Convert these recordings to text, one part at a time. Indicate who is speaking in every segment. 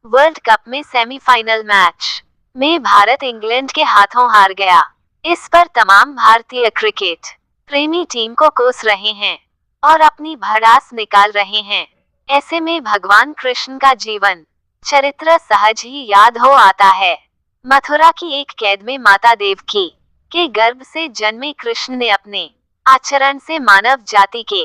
Speaker 1: World cup में semifinal match में Bharat England के हाथों हार गया। इस पर तमाम भारतीय क्रिकेट प्रेमी टीम को कोस रहे हैं और अपनी भड़ास निकाल रहे हैं। ऐसे में भगवान कृष्ण का जीवन चरित्र सहज ही याद हो आता है। मथुरा की एक कैद में माता देवकी के गर्भ से जन्मे कृष्ण ने अपने आचरण से मानव जाति के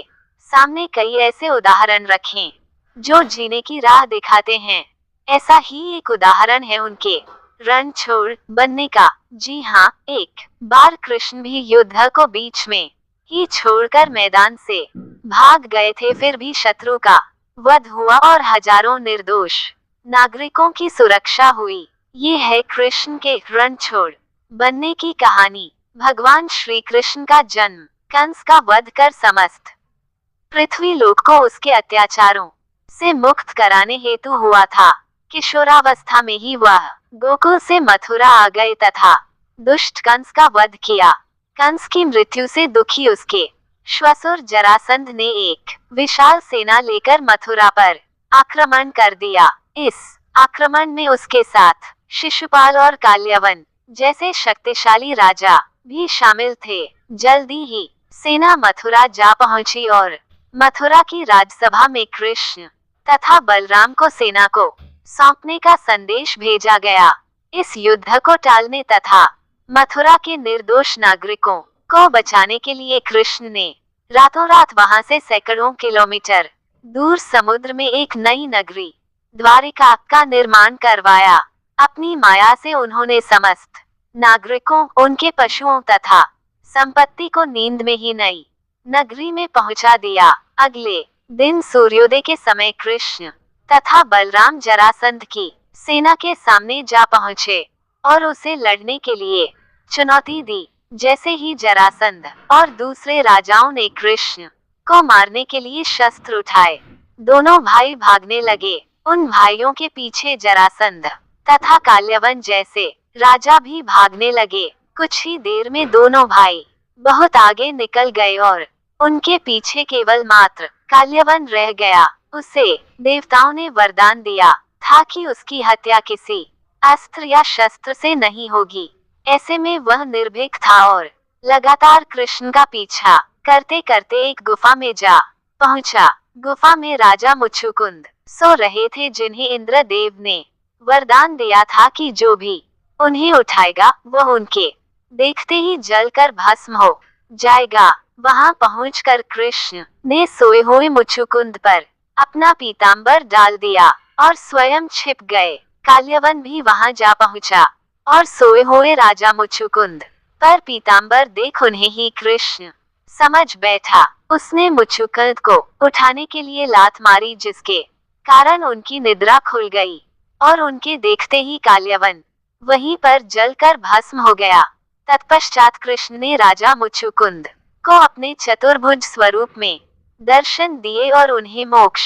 Speaker 1: सामने कई ऐसे उदाहरण रखे जो जीने की राह दिखाते हैं। ऐसा ही एक उदाहरण है उनके रणछोड़ बनने का। जी हाँ, एक बार कृष्ण भी युद्ध को बीच में ही छोड़कर मैदान से भाग गए थे, फिर भी शत्रु का वध हुआ और हजारों निर्दोष नागरिकों की सुरक्षा हुई। ये है कृष्ण के रणछोड़ बनने की कहानी। भगवान श्री कृष्ण का जन्म कंस का वध कर समस्त पृथ्वी लोक को उसके अत्याचारों से मुक्त कराने हेतु हुआ था। किशोरावस्था में ही वह गोकुल से मथुरा आ गए तथा दुष्ट कंस का वध किया। कंस की मृत्यु से दुखी उसके श्वसुर जरासंध ने एक विशाल सेना लेकर मथुरा पर आक्रमण कर दिया। इस आक्रमण में उसके साथ शिशुपाल और काल्यवन जैसे शक्तिशाली राजा भी शामिल थे। जल्दी ही सेना मथुरा जा पहुंची और मथुरा की राजसभा में कृष्ण तथा बलराम को सेना को सौंपने का संदेश भेजा गया। इस युद्ध को टालने तथा मथुरा के निर्दोष नागरिकों को बचाने के लिए कृष्ण ने रातों रात वहां से सैकड़ों किलोमीटर दूर समुद्र में एक नई नगरी द्वारिका का निर्माण करवाया। अपनी माया से उन्होंने समस्त नागरिकों, उनके पशुओं तथा संपत्ति को नींद में ही नई नगरी में पहुंचा दिया। अगले दिन सूर्योदय के समय कृष्ण तथा बलराम जरासंध की सेना के सामने जा पहुंचे और उसे लड़ने के लिए चुनौती दी। जैसे ही जरासंध और दूसरे राजाओं ने कृष्ण को मारने के लिए शस्त्र उठाए, दोनों भाई भागने लगे। उन भाइयों के पीछे जरासंध तथा काल्यवन जैसे राजा भी भागने लगे। कुछ ही देर में दोनों भाई बहुत आगे निकल गए और उनके पीछे केवल मात्र काल्यवन रह गया। उसे देवताओं ने वरदान दिया था कि उसकी हत्या किसी अस्त्र या शस्त्र से नहीं होगी। ऐसे में वह निर्भीक था और लगातार कृष्ण का पीछा करते करते एक गुफा में जा पहुंचा। गुफा में राजा मुच्छुकुंद सो रहे थे, जिन्हें इंद्रदेव ने वरदान दिया था कि जो भी उन्हें उठाएगा वह उनके देखते ही जलकर भस्म हो जाएगा। वहां पहुंचकर कृष्ण ने सोए हुए मुच्छुकुंद पर अपना पीताम्बर डाल दिया और स्वयं छिप गए। काल्यवन भी वहां जा पहुंचा और सोए हुए राजा मुच्छुकुंद पर पीताम्बर देख उन्हें ही कृष्ण समझ बैठा। उसने मुच्छुकुंद को उठाने के लिए लात मारी, जिसके कारण उनकी निद्रा खुल गई और उनके देखते ही काल्यवन वहीं पर जलकर भस्म हो गया। तत्पश्चात कृष्ण ने राजा मुच्छुकुंद को अपने चतुर्भुज स्वरूप में दर्शन दिए और उन्हें मोक्ष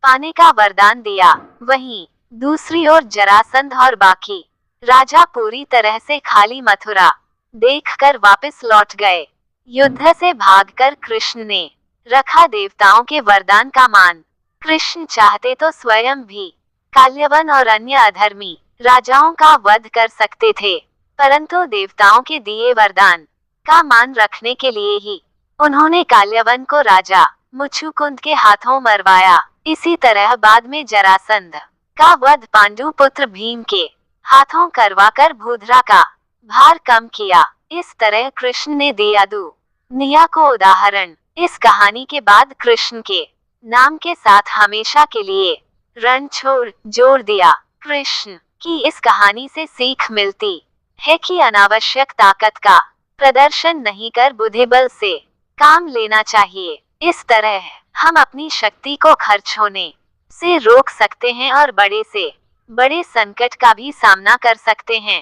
Speaker 1: पाने का वरदान दिया। वहीं दूसरी ओर जरासंध और बाकी राजा पूरी तरह से खाली मथुरा देखकर वापस लौट गए। युद्ध से भागकर कृष्ण ने रखा देवताओं के वरदान का मान। कृष्ण चाहते तो स्वयं भी काल्यवन और अन्य अधर्मी राजाओं का वध कर सकते थे, परंतु देवताओं के दिए वरदान का मान रखने के लिए ही उन्होंने काल्यवन को राजा मुच्छुकुंद के हाथों मरवाया। इसी तरह बाद में जरासंध का वध पांडु पुत्र भीम के हाथों करवाकर भूधरा का भार कम किया। इस तरह कृष्ण ने दिया दुनिया को उदाहरण। इस कहानी के बाद कृष्ण के नाम के साथ हमेशा के लिए रणछोड़ जोड़ दिया। कृष्ण की इस कहानी से सीख मिलती है कि अनावश्यक ताकत का प्रदर्शन नहीं कर बुद्धिबल से काम लेना चाहिए। इस तरह हम अपनी शक्ति को खर्च होने से रोक सकते हैं और बड़े से बड़े संकट का भी सामना कर सकते हैं।